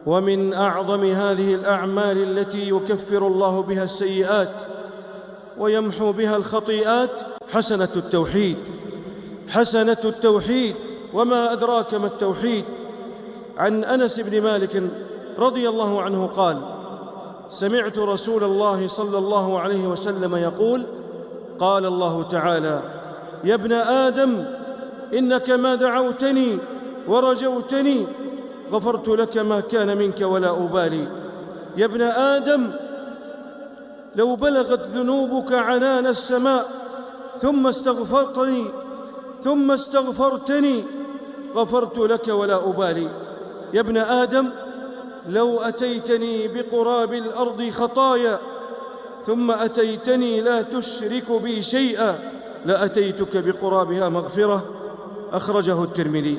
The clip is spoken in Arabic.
ومن أعظم هذه الأعمال التي يكفر الله بها السيئات ويمحو بها الخطيئات حسنة التوحيد. حسنة التوحيد، وما أدراك ما التوحيد. عن أنس بن مالك رضي الله عنه قال: سمعت رسول الله صلى الله عليه وسلم يقول: قال الله تعالى: يا ابن آدم إنك ما دعوتني ورجوتني غفرت لك ما كان منك ولا أبالي. يا ابن آدم لو بلغت ذنوبك عنان السماء ثم استغفرتني غفرت لك ولا أبالي. يا ابن آدم لو أتيتني بقراب الأرض خطايا ثم أتيتني لا تشرك بي شيئا لأتيتك بقرابها مغفرة. أخرجه الترمذي.